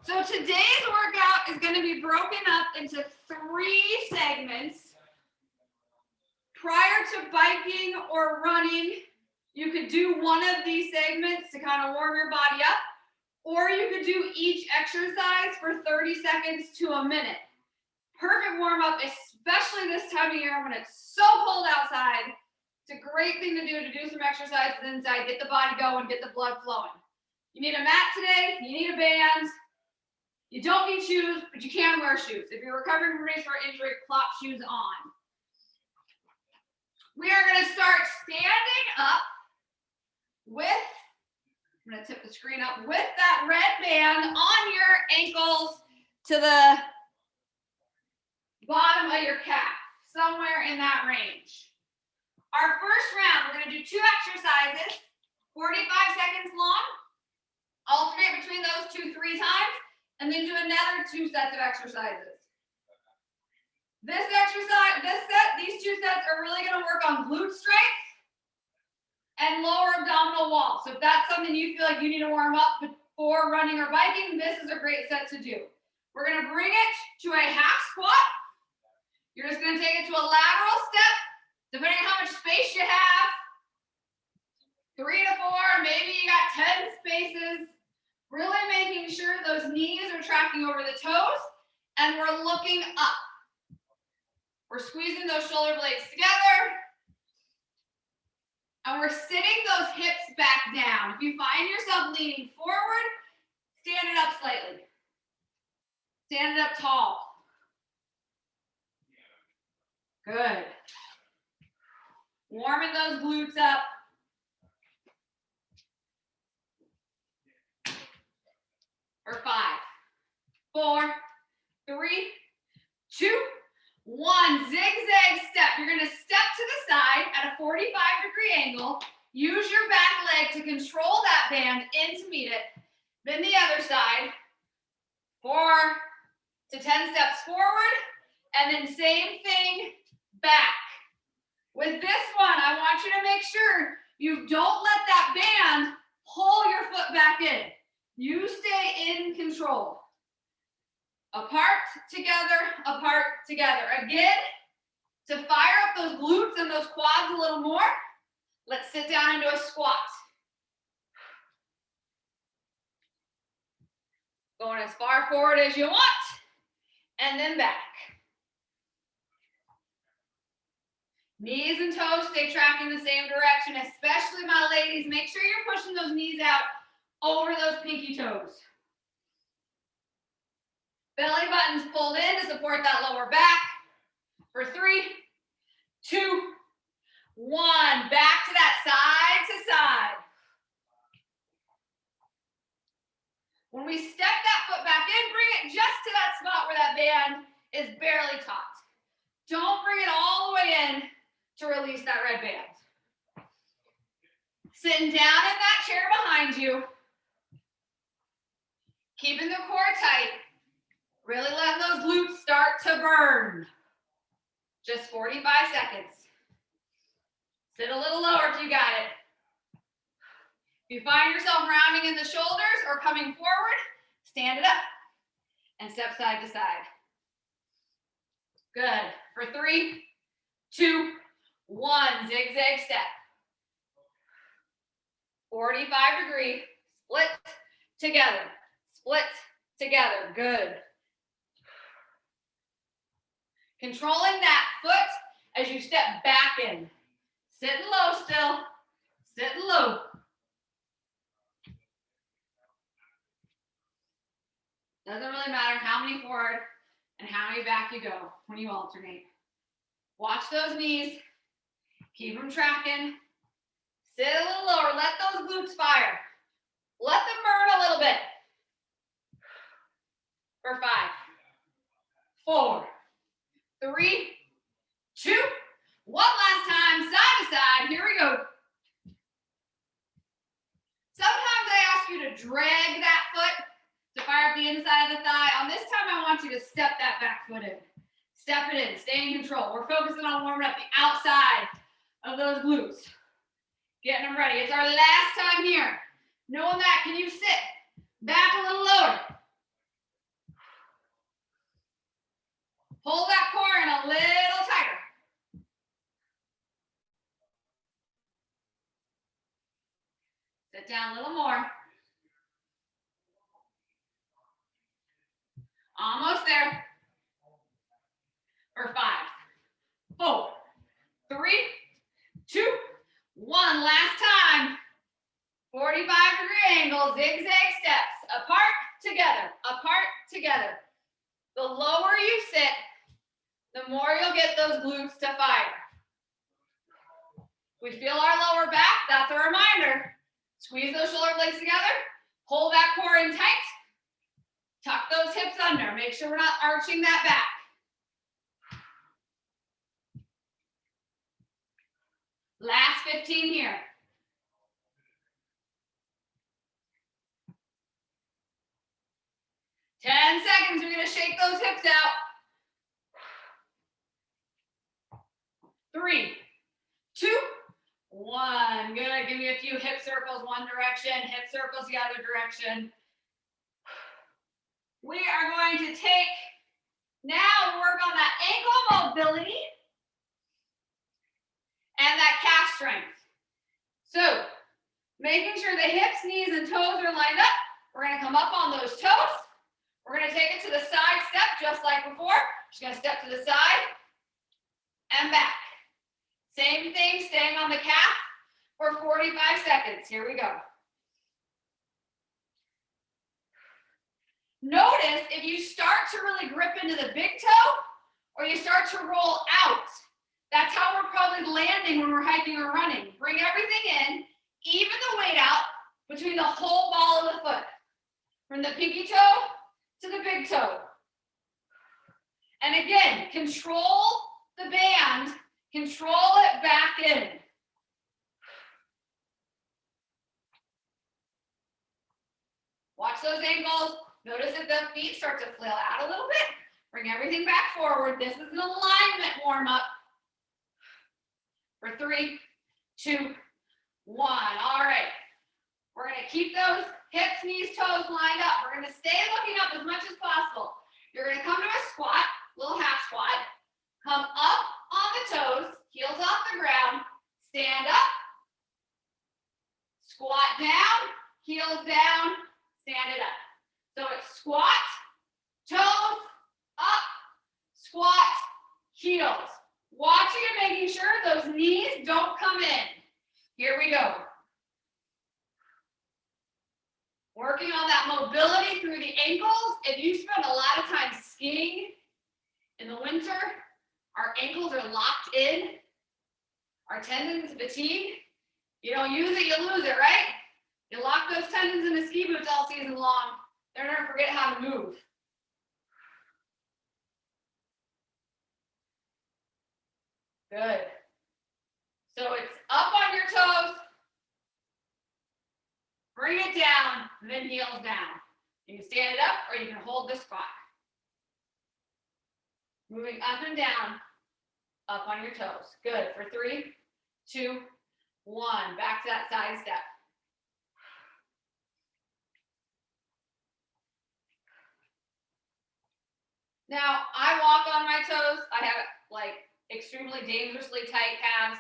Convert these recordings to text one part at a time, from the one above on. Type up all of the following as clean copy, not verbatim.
So today's workout is going to be broken up into 3 segments. Prior to biking or running, you could do one of these segments to kind of warm your body up, or you could do each exercise for 30 seconds to a minute. Perfect warm up, especially this time of year when it's so cold outside. It's a great thing to do some exercises inside, get the body going, get the blood flowing. You need a mat today, you need a band. You don't need shoes, but you can wear shoes. If you're recovering from race or injury, plop shoes on. We are going to start standing up with, I'm going to tip the screen up, with that red band on your ankles to the bottom of your calf, somewhere in that range. Our first round, we're going to do 2 exercises, 45 seconds long, alternate between those 2 3 times, and then do another 2 sets of exercises. This exercise, these 2 sets are really going to work on glute strength and lower abdominal wall. So if that's something you feel like you need to warm up before running or biking, this is a great set to do. We're going to bring it to a half squat. You're just going to take it to a lateral step, depending on how much space you have. 3 to 4, maybe you got 10 spaces. Really making sure those knees are tracking over the toes and we're looking up. We're squeezing those shoulder blades together and we're sitting those hips back down. If you find yourself leaning forward, stand it up slightly. Stand it up tall. Good. Warming those glutes up. For 5, 4, 3, 2, 1. Zigzag step. You're going to step to the side at a 45-degree angle. Use your back leg to control that band in to meet it. Then the other side. 4 to 10 steps forward. And then same thing back. With this one, I want you to make sure you don't let that band pull your foot back in. You stay in control. Apart, together. Again, to fire up those glutes and those quads a little more, let's sit down into a squat. Going as far forward as you want, and then back. Knees and toes stay tracking the same direction, especially my ladies. Make sure you're pushing those knees out over those pinky toes. Belly buttons pulled in to support that lower back. For 3, 2, 1. Back to that side to side. When we step that foot back in, bring it just to that spot where that band is barely taut. Don't bring it all the way in to release that red band. Sitting down in that chair behind you. Keeping the core tight, really letting those glutes start to burn. Just 45 seconds. Sit a little lower if you got it. If you find yourself rounding in the shoulders or coming forward, stand it up and step side to side. Good. For 3, 2, 1. Zigzag step. 45-degree, split together. Split together, good. Controlling that foot as you step back in. Sitting low still, sitting low. Doesn't really matter how many forward and how many back you go when you alternate. Watch those knees, keep them tracking. Sit a little lower, let those glutes fire. Let them burn a little bit. For 5, 4, 3, 2, one last time, side to side. Here we go. Sometimes I ask you to drag that foot to fire up the inside of the thigh. On this time, I want you to step that back foot in. Step it in, stay in control. We're focusing on warming up the outside of those glutes. Getting them ready. It's our last time here. Knowing that, can you sit back a little lower? Pull that core in a little tighter. Sit down a little more. Almost there. For 5, 4, 3, 2, 1. Last time. 45-degree angle, zigzag steps. Apart, together. Apart, together. The lower you sit, the more you'll get those glutes to fire. We feel our lower back, that's a reminder. Squeeze those shoulder blades together, pull that core in tight, tuck those hips under, make sure we're not arching that back. Last 15 here. Ten seconds, we're gonna shake those hips out. 3, 2, 1. Good, give me a few hip circles one direction, hip circles the other direction. We are going to take, now work on that ankle mobility and that calf strength. So, making sure the hips, knees, and toes are lined up. We're gonna come up on those toes. We're gonna take it to the side step, just like before. Just gonna step to the side and back. Same thing, staying on the calf for 45 seconds. Here we go. Notice if you start to really grip into the big toe or you start to roll out, that's how we're probably landing when we're hiking or running. Bring everything in, even the weight out between the whole ball of the foot. From the pinky toe to the big toe. And again, control the band, control it back in. Watch those ankles. Notice if the feet start to flail out a little bit. Bring everything back forward. This is an alignment warm up. For 3, 2, 1. All right. We're going to keep those hips, knees, toes lined up. We're going to stay looking up as much as possible. You're going to come to a squat, little half squat. Come up on the toes, heels off the ground. Stand up. Squat down, heels down, stand it up. So it's squat, toes, up, squat, heels. Watching and making sure those knees don't come in. Here we go. Working on that mobility through the ankles. If you spend a lot of time skiing in the winter, our ankles are locked in. Our tendons fatigue. You don't use it, you lose it, right? You lock those tendons in the ski boots all season long. They're never forget how to move. Good. So it's up on your toes. Bring it down, then heels down. You can stand it up or you can hold the squat. Moving up and down, up on your toes. Good. For 3, 2, 1. Back to that side step. Now, I walk on my toes. I have like extremely dangerously tight calves.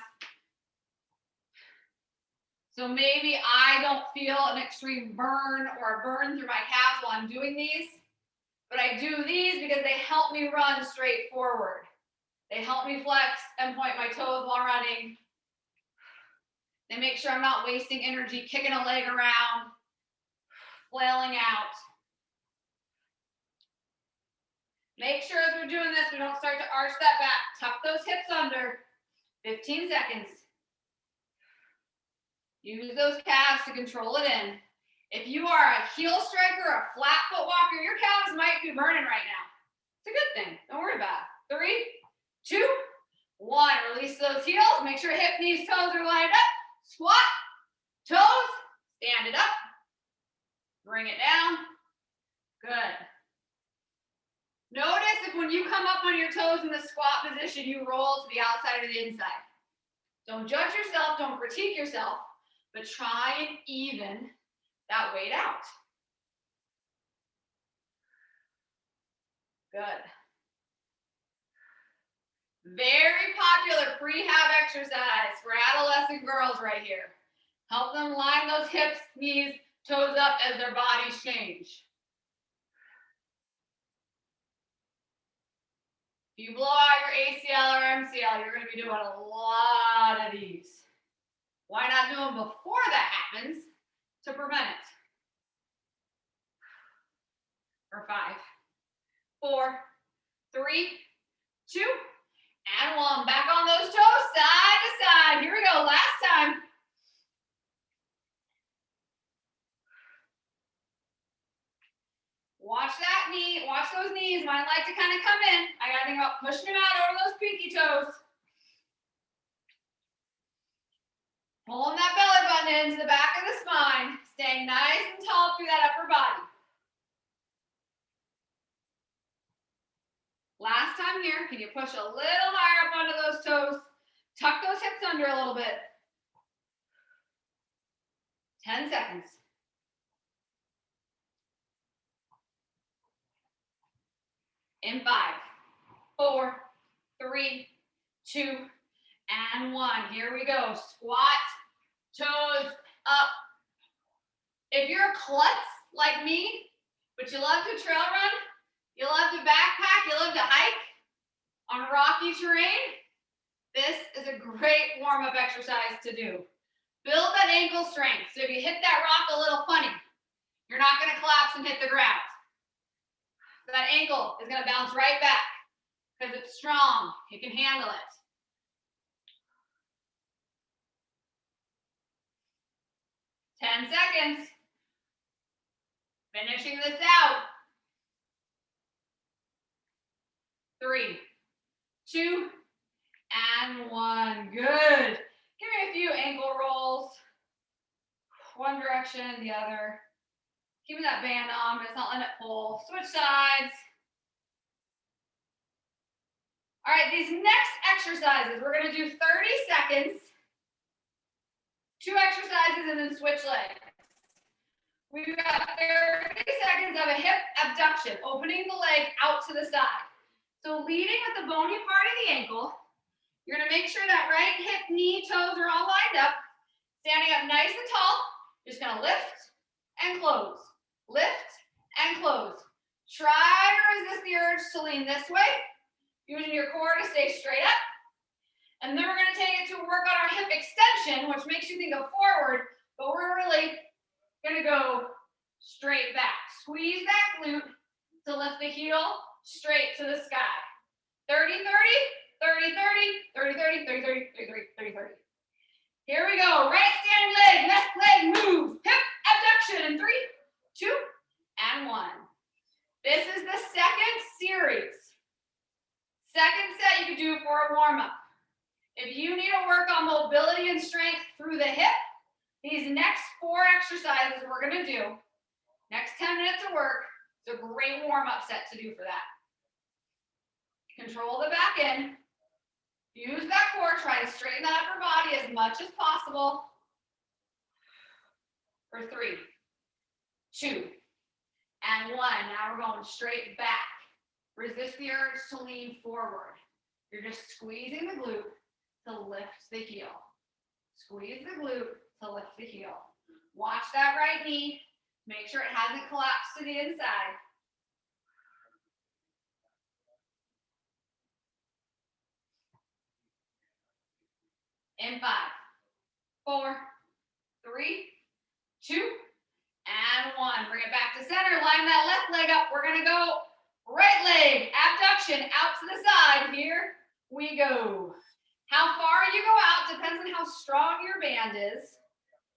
So maybe I don't feel an extreme burn or a burn through my calves while I'm doing these, but I do these because they help me run straight forward. They help me flex and point my toes while running. They make sure I'm not wasting energy kicking a leg around, flailing out. Make sure as we're doing this, we don't start to arch that back. Tuck those hips under. 15 seconds. Use those calves to control it in. If you are a heel striker, a flat foot walker, your calves might be burning right now. It's a good thing. Don't worry about it. 3, 2, 1. Release those heels. Make sure hip, knees, toes are lined up. Squat, toes, stand it up. Bring it down. Good. Notice if when you come up on your toes in the squat position, you roll to the outside or the inside. Don't judge yourself, don't critique yourself, but try and even that weight out. Good. Very popular prehab exercise for adolescent girls right here. Help them line those hips, knees, toes up as their bodies change. If you blow out your ACL or MCL, you're going to be doing a lot of these. Why not do them before that happens to prevent it? For 5, 4, 3, 2, and 1. Back on those toes, side to side. Here we go, last time. Watch that knee, watch those knees. Mine like to kind of come in. I gotta think about pushing them out over those pinky toes. Pulling that belly button into the back of the spine. Staying nice and tall through that upper body. Last time here, can you push a little higher up onto those toes? Tuck those hips under a little bit. 10 seconds. In 5, 4, 3, 2, and 1. Here we go. Squat, toes up. If you're a klutz like me, but you love to trail run, you love to backpack, you love to hike on rocky terrain, this is a great warm-up exercise to do. Build that ankle strength. So if you hit that rock a little funny, you're not going to collapse and hit the ground. That ankle is going to bounce right back because it's strong. You can handle it. Ten seconds. Finishing this out. 3, 2, and 1. Good. Give me a few ankle rolls. One direction, the other. Keeping that band on, but it's not letting it pull. Switch sides. All right, these next exercises, we're going to do 30 seconds. 2 exercises and then switch legs. We've got 30 seconds of a hip abduction, opening the leg out to the side. So leading with the bony part of the ankle, you're going to make sure that right hip, knee, toes are all lined up. Standing up nice and tall, just going to lift and close. Lift and close. Try to resist the urge to lean this way, using your core to stay straight up. And then we're going to take it to work on our hip extension, which makes you think of forward, but we're really going to go straight back. Squeeze that glute to lift the heel straight to the sky. 30, 30, 30, 30, 30, 30, 30, 30, 30, 30, 30. Here we go. Right standing leg, left leg moves. Hip abduction in 3, 2, and 1. This is the second series. Second set you can do for a warm-up. If you need to work on mobility and strength through the hip, these next 4 exercises we're going to do, next 10 minutes of work, it's a great warm-up set to do for that. Control the back end. Use that core. Try to straighten that upper body as much as possible. For 3, 2, and 1. Now we're going straight back. Resist the urge to lean forward. You're just squeezing the glute to lift the heel. Squeeze the glute to lift the heel. Watch that right knee. Make sure it hasn't collapsed to the inside. In 5, 4, 3, 2, and 1. Bring it back to center. Line that left leg up. We're going to go right leg, abduction, out to the side. Here we go. How far you go out depends on how strong your band is,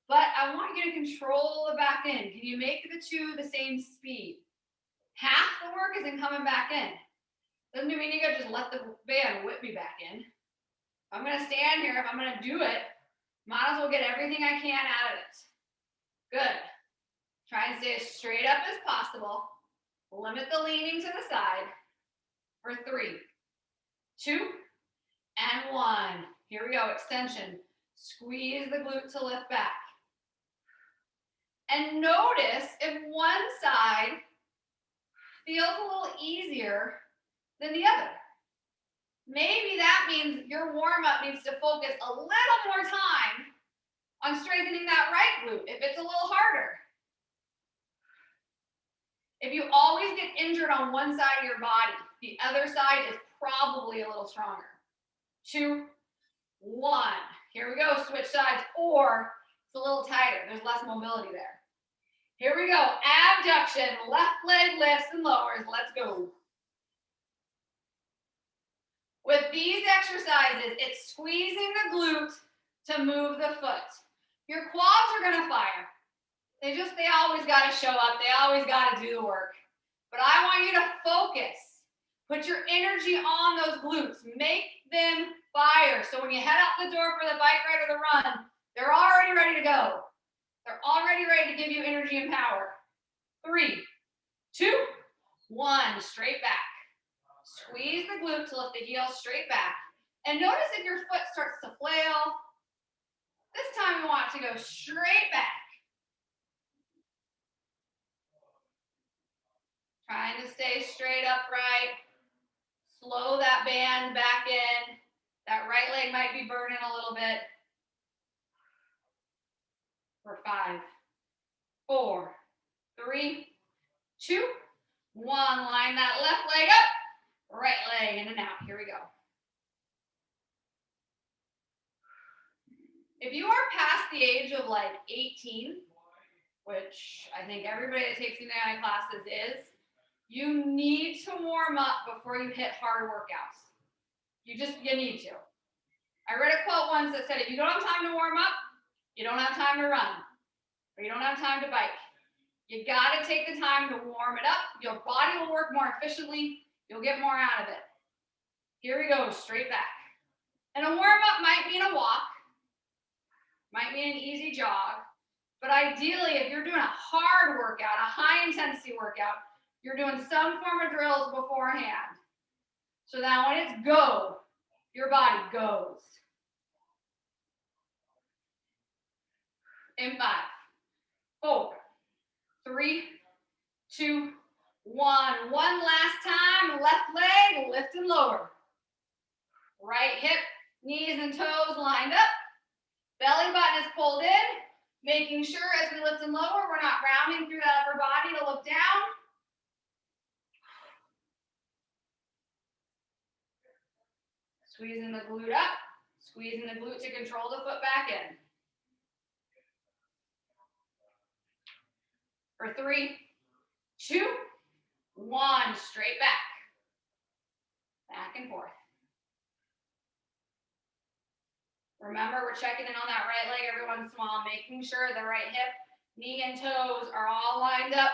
but I want you to control the back end. Can you make the 2 the same speed? Half the work isn't coming back in. Doesn't mean you gotta just let the band whip me back in. If I'm gonna stand here, if I'm gonna do it, might as well get everything I can out of it. Good. Try and stay as straight up as possible. Limit the leaning to the side. For 3, 2, and 1. Here we go, extension. Squeeze the glute to lift back. And notice if one side feels a little easier than the other. maybe that means your warm-up needs to focus a little more time on strengthening that right glute if it's a little harder. If you always get injured on one side of your body, the other side is probably a little stronger. 2, 1. Here we go, switch sides, or it's a little tighter. There's less mobility there. Here we go, abduction, left leg lifts and lowers. Let's go. With these exercises, it's squeezing the glute to move the foot. Your quads are gonna fire. They always gotta show up. They always gotta do the work. But I want you to focus. Put your energy on those glutes. Make them fire. So when you head out the door for the bike ride or the run, they're already ready to go. They're already ready to give you energy and power. 3, 2, 1, straight back. Squeeze the glute to lift the heel straight back. And notice if your foot starts to flail. This time you want it to go straight back. Trying to stay straight upright. Slow that band back in. That right leg might be burning a little bit. For 5, 4, 3, 2, 1. Line that left leg up, right leg in and out. Here we go. If you are past the age of like 18, which I think everybody that takes United classes is, you need to warm up before you hit hard workouts. You need to. I read a quote once that said, if you don't have time to warm up, you don't have time to run, or you don't have time to bike. You gotta take the time to warm it up. Your body will work more efficiently. You'll get more out of it. Here we go, straight back. And a warm up might mean a walk, might mean an easy jog, but ideally, if you're doing a hard workout, a high intensity workout, you're doing some form of drills beforehand. So that when it's go, your body goes. In 5, 4, 3, 2, 1. One last time, left leg, lift and lower. Right hip, knees and toes lined up. Belly button is pulled in, making sure as we lift and lower, we're not rounding through that upper body to look down. Squeezing the glute up, squeezing the glute to control the foot back in. For 3, 2, 1, straight back. Back and forth. Remember, we're checking in on that right leg every once in a while, making sure the right hip, knee, and toes are all lined up.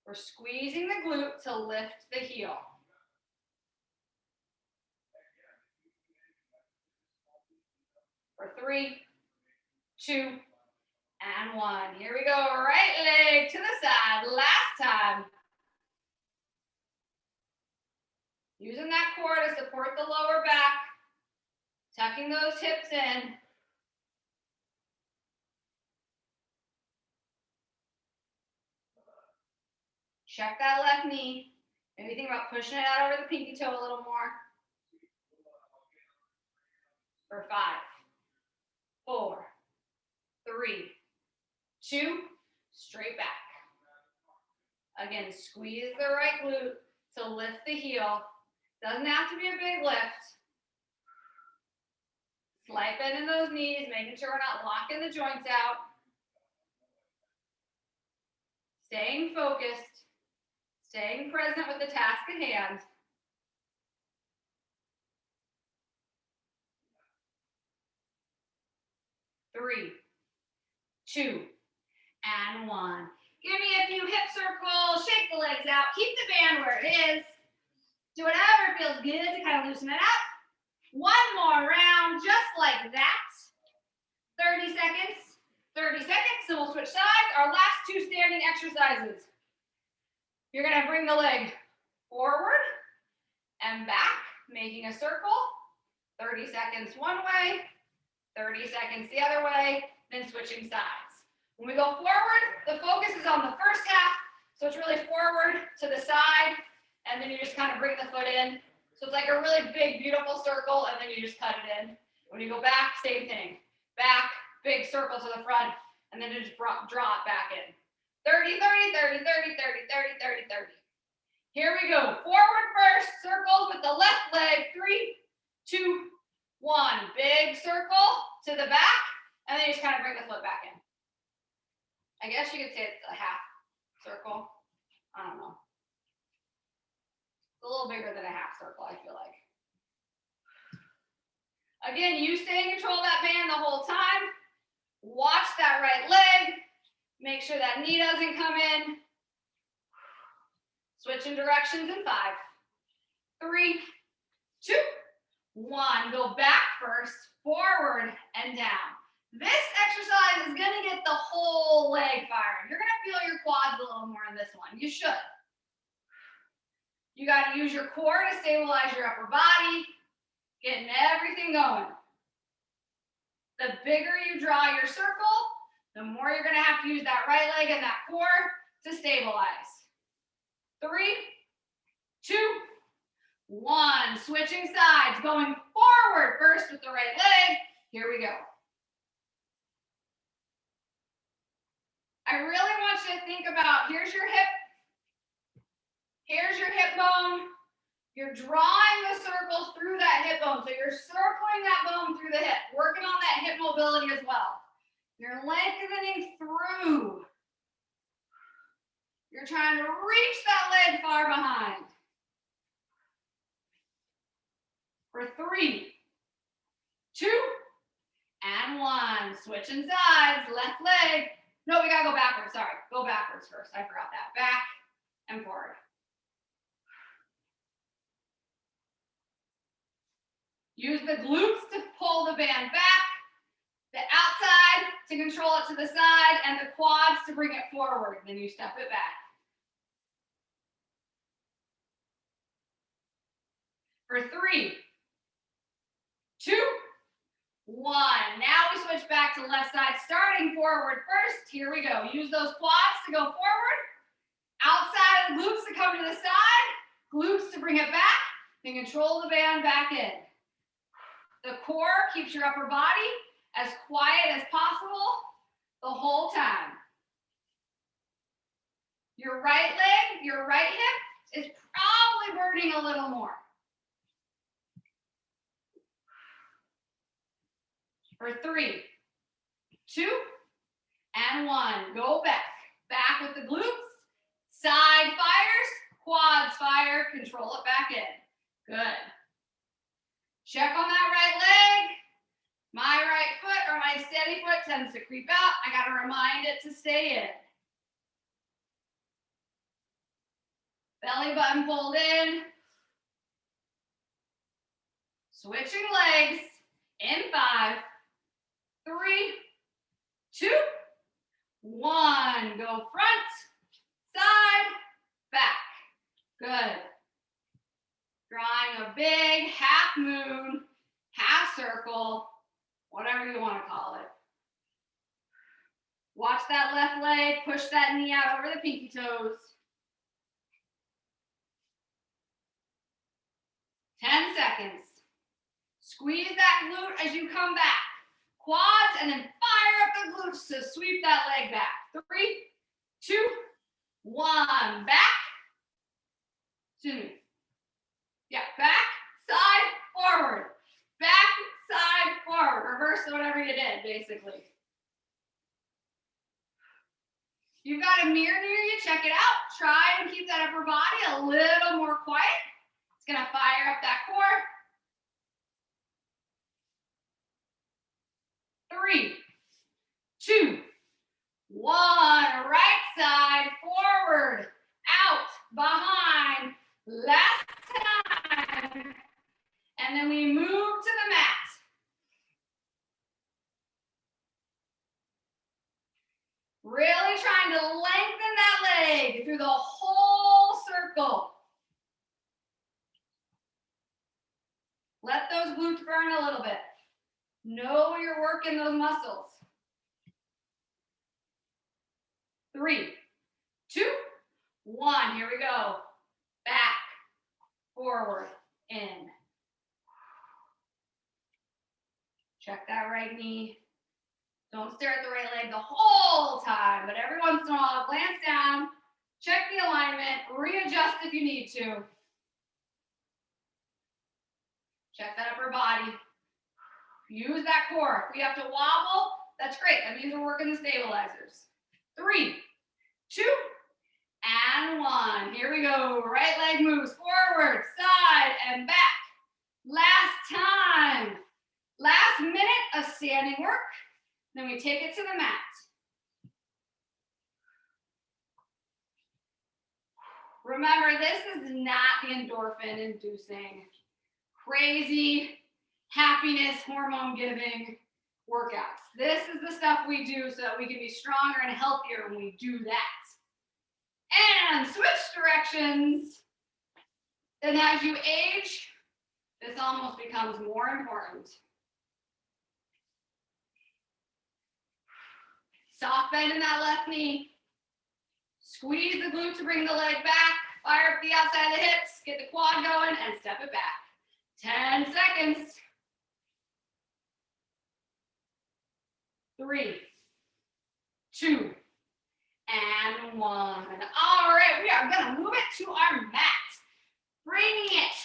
We're squeezing the glute to lift the heel. For 3, 2, and 1. Here we go, right leg to the side, last time. Using that core to support the lower back, tucking those hips in. Check that left knee. Maybe think about pushing it out over the pinky toe a little more. For 5, 4, 3, 2, straight back. Again, squeeze the right glute to lift the heel. Doesn't have to be a big lift. Slight bend in those knees, making sure we're not locking the joints out. Staying focused, staying present with the task at hand. Three, 2, and 1. Give me a few hip circles, shake the legs out, keep the band where it is. Do whatever feels good to kind of loosen it up. One more round, just like that. 30 seconds, 30 seconds, and we'll switch sides. Our last 2 standing exercises. You're gonna bring the leg forward and back, making a circle. 30 seconds one way, 30 seconds the other way, then switching sides. When we go forward, the focus is on the first half, So it's really forward to the side, and then you just kind of bring the foot in. So it's like a really big, beautiful circle, and then you just cut it in. When you go back, same thing. Back, big circle to the front, and then just draw it back in. 30, 30, 30, 30, 30, 30, 30, 30. Here we go. Forward first, circles with the left leg. 3, 2, 1. Big circle to the back, and then you just kind of bring the foot back in. I guess you could say it's a half circle. I don't know. It's a little bigger than a half circle, I feel like. Again, you stay in control of that band the whole time. Watch that right leg. Make sure that knee doesn't come in. Switching directions in 5, 3, 2, 1. Go back first, forward and down. This exercise is going to get the whole leg firing. You're going to feel your quads a little more in this one. You should. You got to use your core to stabilize your upper body, getting everything going. The bigger you draw your circle, the more you're going to have to use that right leg and that core to stabilize. 3, 2, 1. Switching sides, going forward first with the right leg. Here we go. I really want you to think about, here's your hip bone. You're drawing the circle through that hip bone. So you're circling that bone through the hip, working on that hip mobility as well. You're lengthening through. You're trying to reach that leg far behind. For 3, 2, and 1. Switching sides, left leg. No, we gotta go backwards, sorry. Go backwards first, I forgot that. Back and forward. Use the glutes to pull the band back, the outside to control it to the side, and the quads to bring it forward. Then you step it back. For 3, 2, 1. Now we switch back to the left side, starting forward first. Here we go. Use those quads to go forward. Outside of the glutes to come to the side. Glutes to bring it back. Then control the band back in. The core keeps your upper body as quiet as possible the whole time. Your right leg, your right hip is probably burning a little more. For 3, 2, and 1. Go back. Back with the glutes. Side fires, quads fire. Control it back in. Good. Check on that right leg. My right foot or my steady foot tends to creep out. I got to remind it to stay in. Belly button pulled in. Switching legs in 5, 3, 2, 1. Go front, side, back. Good. Drawing a big half moon, half circle, whatever you want to call it. Watch that left leg, push that knee out over the pinky toes. 10 seconds. Squeeze that glute as you come back. Quads, and then fire up the glutes to sweep that leg back. 3, 2, 1. Back. Excuse me. Yeah, back, side, forward. Back, side, forward. Reverse whatever you did, basically. You've got a mirror near you. Check it out. Try and keep that upper body a little more quiet. It's going to fire up that core. 3, 2, 1. Right side, forward, out, behind. Last time. And then we move to the mat. Really trying to lengthen that leg through the whole circle. Let those glutes burn a little bit. Know you're working those muscles. 3, 2, 1. Here we go. Back, forward, in. Check that right knee. Don't stare at the right leg the whole time, but every once in a while, glance down, check the alignment, readjust if you need to. Check that upper body. Use that core. If we have to wobble, that's great. That means we're working the stabilizers. 3, 2, and 1. Here we go. Right leg moves forward, side, and back. Last time. Last minute of standing work. Then we take it to the mat. Remember, this is not the endorphin-inducing, crazy, happiness, hormone-giving workouts. This is the stuff we do so that we can be stronger and healthier when we do that. And switch directions. And as you age, this almost becomes more important. Soft bend in that left knee. Squeeze the glute to bring the leg back. Fire up the outside of the hips. Get the quad going and step it back. 10 seconds. 3, 2, and 1. All right, we are going to move it to our mat. Bringing it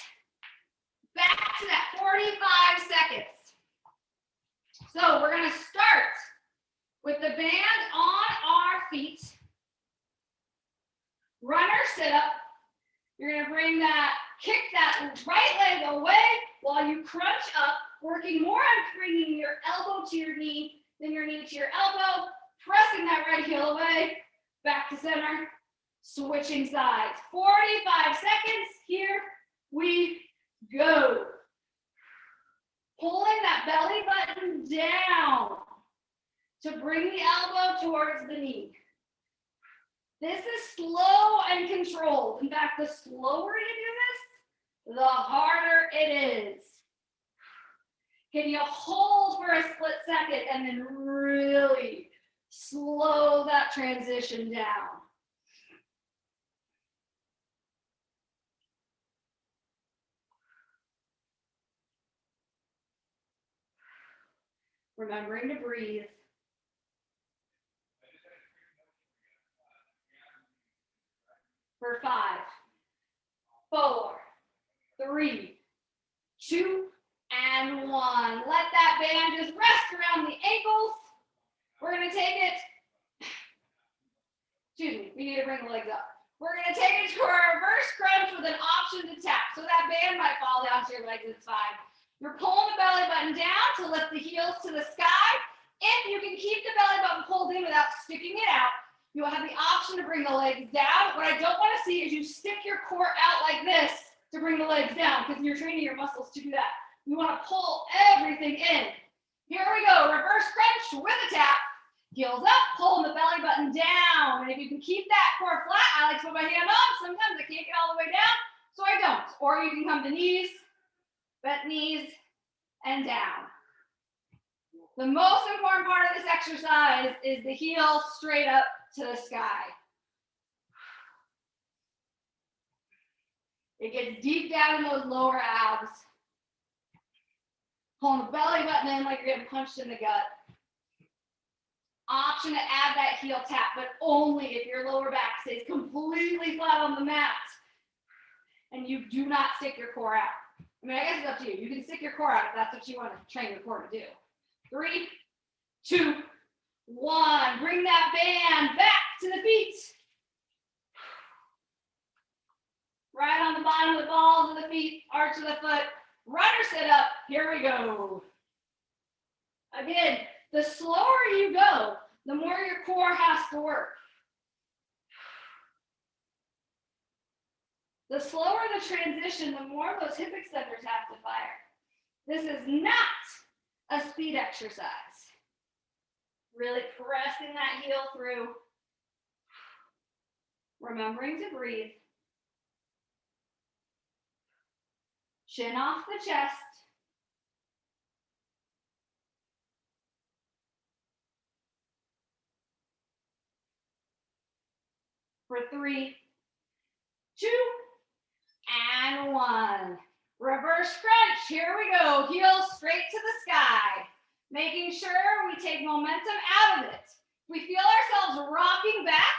back to that 45 seconds. So we're going to start with the band on our feet. Runner sit up. You're going to bring that, kick that right leg away while you crunch up, working more on bringing your elbow to your knee than your knee to your elbow, pressing that right heel away, back to center, switching sides. 45 seconds, here we go. Pulling that belly button down to bring the elbow towards the knee. This is slow and controlled. In fact, the slower you do this, the harder it is. Can you hold for a split second and then really slow that transition down? Remembering to breathe. For 5, 4, 3, 2, and 1. Let that band just rest around the ankles. We're going to take it. Excuse me, we need to bring the legs up. We're going to take it to a reverse crunch with an option to tap. So that band might fall down to your legs, it's fine. You're pulling the belly button down to lift the heels to the sky. If you can keep the belly button pulled in without sticking it out, you will have the option to bring the legs down. What I don't want to see is you stick your core out like this to bring the legs down because you're training your muscles to do that. You want to pull everything in. Here we go, reverse crunch with a tap. Heels up, pulling the belly button down. And if you can keep that core flat, I like to put my hand on. Sometimes I can't get all the way down, so I don't. Or you can come to knees, bent knees, and down. The most important part of this exercise is the heel straight up to the sky. It gets deep down in those lower abs. Pulling the belly button in like you're getting punched in the gut. Option to add that heel tap, but only if your lower back stays completely flat on the mat and you do not stick your core out. I mean, I guess it's up to you. You can stick your core out if that's what you want to train your core to do. 3, 2, 1. Bring that band back to the feet. Right on the bottom of the balls of the feet, arch of the foot. Runner sit up. Here we go. Again, the slower you go, the more your core has to work. The slower the transition, the more those hip extenders have to fire. This is not a speed exercise. Really pressing that heel through. Remembering to breathe. Chin off the chest. For 3, 2, and 1. Reverse crunch. Here we go. Heels straight to the sky. Making sure we take momentum out of it. We feel ourselves rocking back.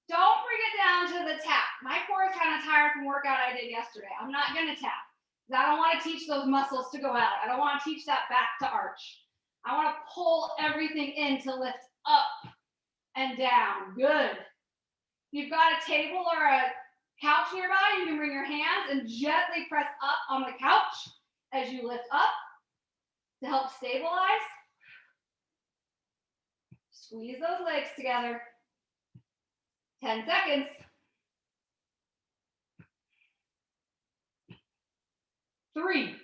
Don't bring it down to the tap. My core is kind of tired from workout I did yesterday. I'm not going to tap. I don't want to teach those muscles to go out. I don't want to teach that back to arch. I want to pull everything in to lift up and down. Good. If you've got a table or a couch nearby, you can bring your hands and gently press up on the couch as you lift up to help stabilize. Squeeze those legs together. 10 seconds. 3,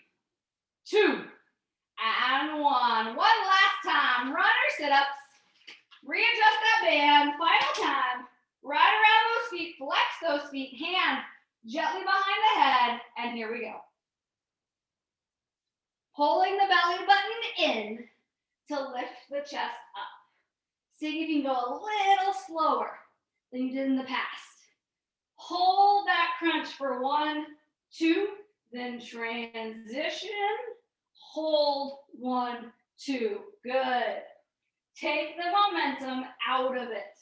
2, and 1. One last time. Runner sit-ups. Readjust that band. Final time. Right around those feet. Flex those feet. Hands gently behind the head. And here we go. Pulling the belly button in to lift the chest up. See if you can go a little slower than you did in the past. Hold that crunch for 1, 2, then transition. Hold 1, 2. Good. Take the momentum out of it.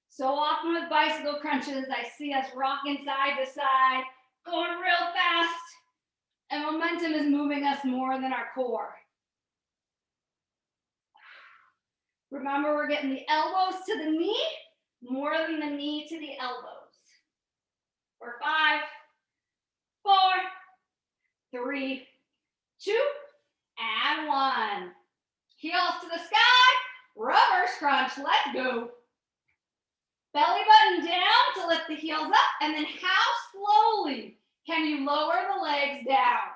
So often with bicycle crunches, I see us rocking side to side, going real fast, and momentum is moving us more than our core. Remember, we're getting the elbows to the knee more than the knee to the elbows. For 5, 4, 3, 2, and 1. Heels to the sky, reverse crunch, let's go. Belly button down to lift the heels up, and then how slowly can you lower the legs down?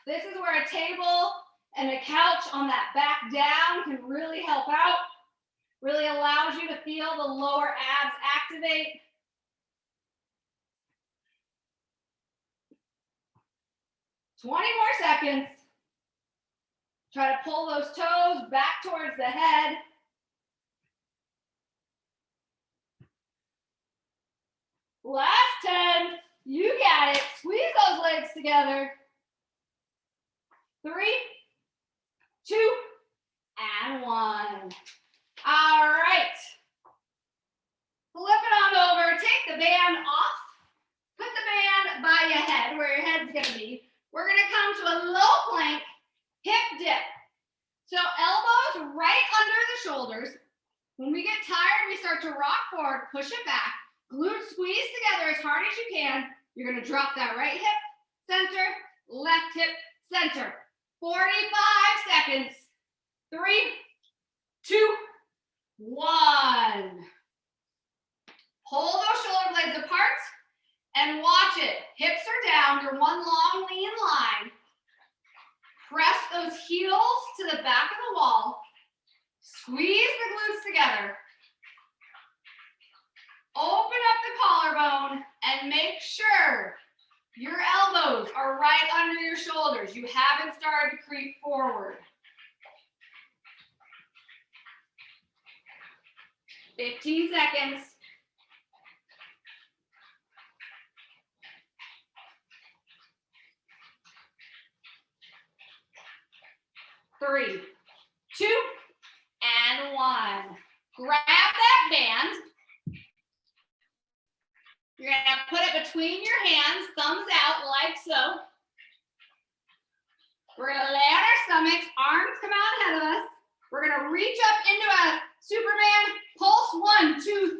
This is where a table and a couch on that back down can really help out. Really allows you to feel the lower abs activate. "20 more seconds. Try to pull those toes back towards the head. Last 10. You got it. Squeeze those legs together. 3, 2, and 1. All right. Flip it on over. Take the band off. Put the band by your head, where your head's going to be. We're going to come to a low plank, hip dip. So elbows right under the shoulders. When we get tired, we start to rock forward, push it back. Glutes squeeze together as hard as you can. You're going to drop that right hip, center, left hip, center. 45 seconds. 3, 2, 1. Pull those shoulder blades apart and watch it. Hips are down. You're one long lean line. Press those heels to the back of the wall. Squeeze the glutes together. Open up the collarbone and make sure your elbows are right under your shoulders. You haven't started to creep forward. 15 seconds. 3, 2, and 1. Grab that band. You're going to put it between your hands, thumbs out like so. We're going to lay on our stomachs, arms come out ahead of us. We're going to reach up into a Superman, pulse 1, 2, 3,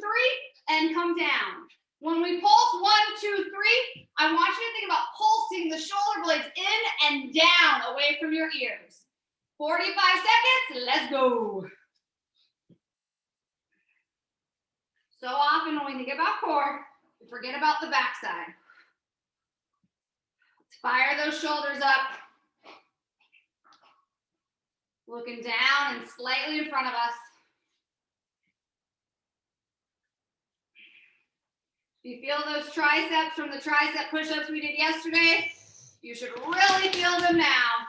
and come down. When we pulse 1, 2, 3, I want you to think about pulsing the shoulder blades in and down away from your ears. 45 seconds, let's go. So often when we think about core, we forget about the backside. Let's fire those shoulders up. Looking down and slightly in front of us. If you feel those triceps from the tricep push-ups we did yesterday, you should really feel them now.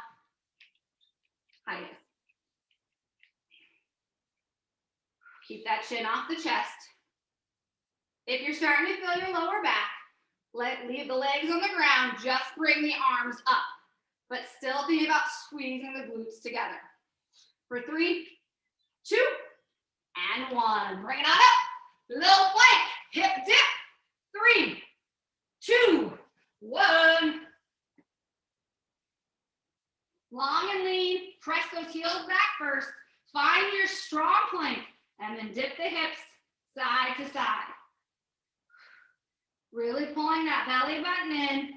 Hi. Keep that chin off the chest. If you're starting to feel your lower back, leave the legs on the ground, just bring the arms up, but still think about squeezing the glutes together. For 3, 2, and 1. Bring it on up. Little plank, hip dip. 3, 2, 1. Long and lean, press those heels back first. Find your strong plank, and then dip the hips side to side. Really pulling that belly button in,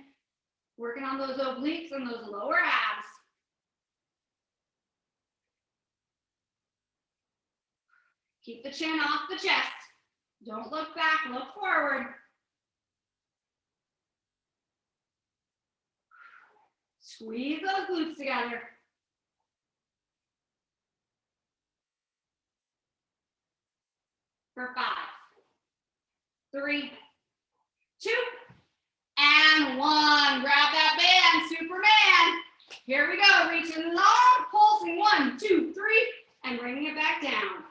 working on those obliques and those lower abs. Keep the chin off the chest. Don't look back, look forward. Squeeze those glutes together. For 5, 3, 2, and 1. Grab that band, Superman. Here we go, reaching long, pulsing. 1, 2, 3, and bringing it back down.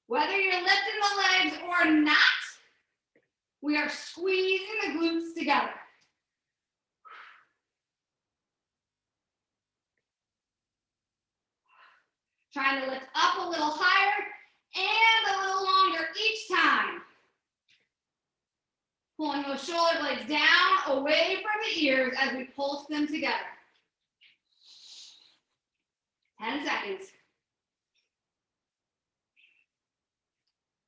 Whether you're lifting the legs or not, we are squeezing the glutes together. Trying to lift up a little higher and a little longer each time. Pulling those shoulder blades down, away from the ears as we pulse them together. 10 seconds.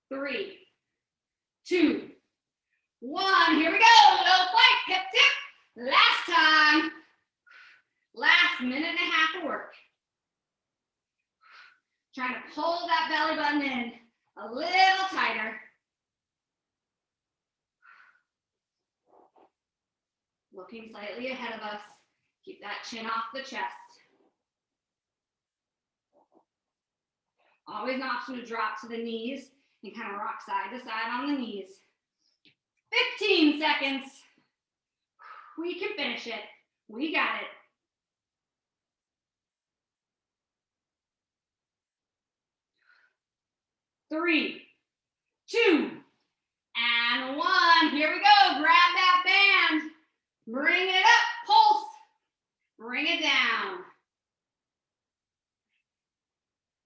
3, 2, 1. Here we go. Little plank, hip dip. Last time. Last minute and a half of work. Trying to pull that belly button in a little tighter. Looking slightly ahead of us. Keep that chin off the chest. Always an option to drop to the knees and kind of rock side to side on the knees. 15 seconds. We can finish it. We got it. 3, 2, and 1. Here we go. Grab that band. Bring it up. Pulse. Bring it down.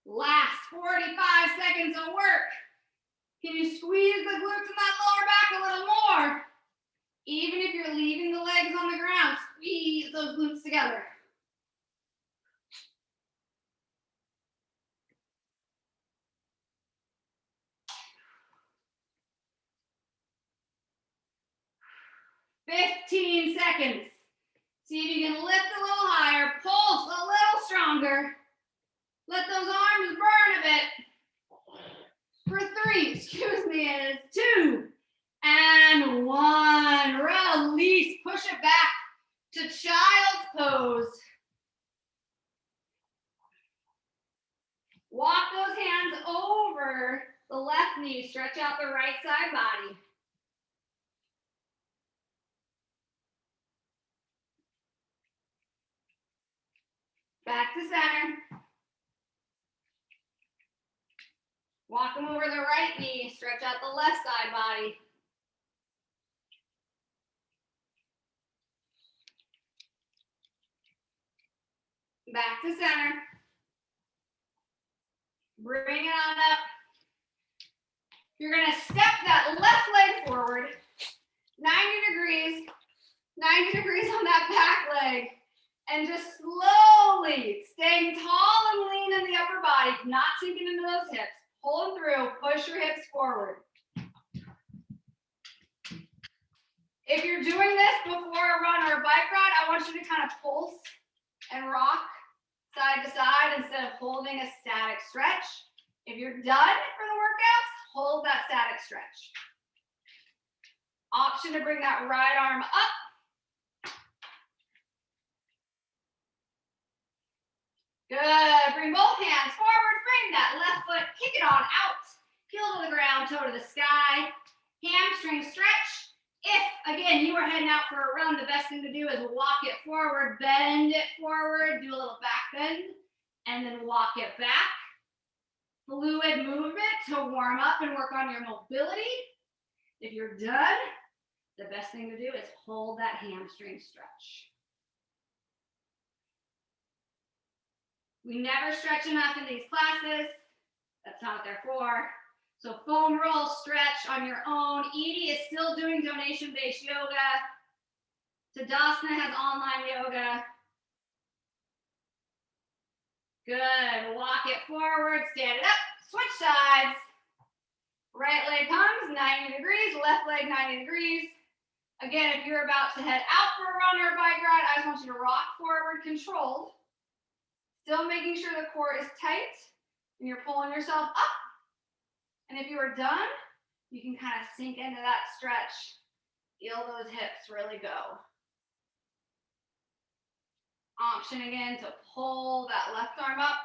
Last 45 seconds of work. Can you squeeze the glutes in that lower back a little more? Even if you're leaving the legs on the ground, squeeze those glutes together. "15 seconds. See if you can lift a little higher, pulse a little stronger. Let those arms burn a bit. For 3, is 2, and 1. Release, push it back to child's pose. Walk those hands over the left knee, stretch out the right side body. Back to center. Walk them over the right knee, stretch out the left side body. Back to center. Bring it on up. You're gonna step that left leg forward, 90 degrees on that back leg, and just slowly staying tall and lean in the upper body, not sinking into those hips. Pull them through, push your hips forward. If you're doing this before a run or a bike ride, I want you to kind of pulse and rock side to side instead of holding a static stretch. If you're done for the workouts, hold that static stretch. Option to bring that right arm up. Good. Bring both hands forward. Bring that left foot. Kick it on out. Heel to the ground, toe to the sky. Hamstring stretch. If, again, you are heading out for a run, the best thing to do is walk it forward, bend it forward, do a little back bend, and then walk it back. fluid movement to warm up and work on your mobility. If you're done, the best thing to do is hold that hamstring stretch. We never stretch enough in these classes. That's not what they're for. So foam roll, stretch on your own. Edie is still doing donation-based yoga. Tadasana has online yoga. Good. Walk it forward, stand it up, switch sides. Right leg comes 90 degrees, left leg 90 degrees. Again, if you're about to head out for a run or a bike ride, I just want you to rock forward controlled. Still making sure the core is tight and you're pulling yourself up. And if you are done, you can kind of sink into that stretch. Feel those hips really go. Option again to pull that left arm up.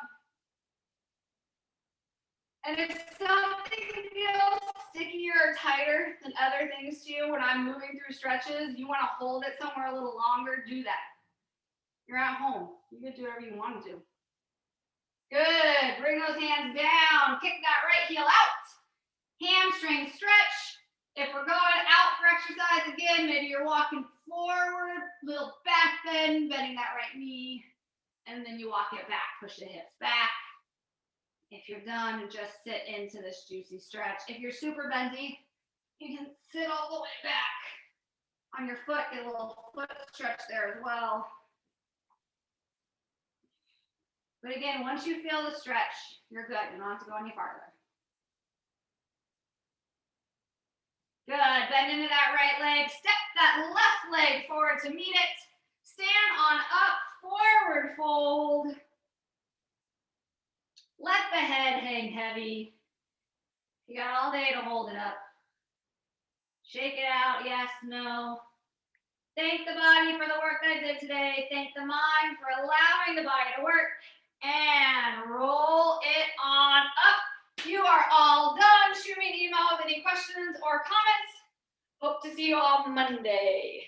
And if something feels stickier or tighter than other things to you when I'm moving through stretches, you want to hold it somewhere a little longer, do that. You're at home. You can do whatever you want to do. Good. Bring those hands down. Kick that right heel out. Hamstring stretch. If we're going out for exercise, again, maybe you're walking forward, little back bend, bending that right knee, and then you walk it back, push the hips back. If you're done, just sit into this juicy stretch. If you're super bendy, you can sit all the way back on your foot, get a little foot stretch there as well. But again, once you feel the stretch, you're good. You don't have to go any farther. Good. Bend into that right leg. Step that left leg forward to meet it. Stand on up, forward fold. Let the head hang heavy. You got all day to hold it up. Shake it out, yes, no. Thank the body for the work that I did today. Thank the mind for allowing the body to work. And roll it on up. You are all done. Shoot me an email with any questions or comments. Hope to see you all Monday.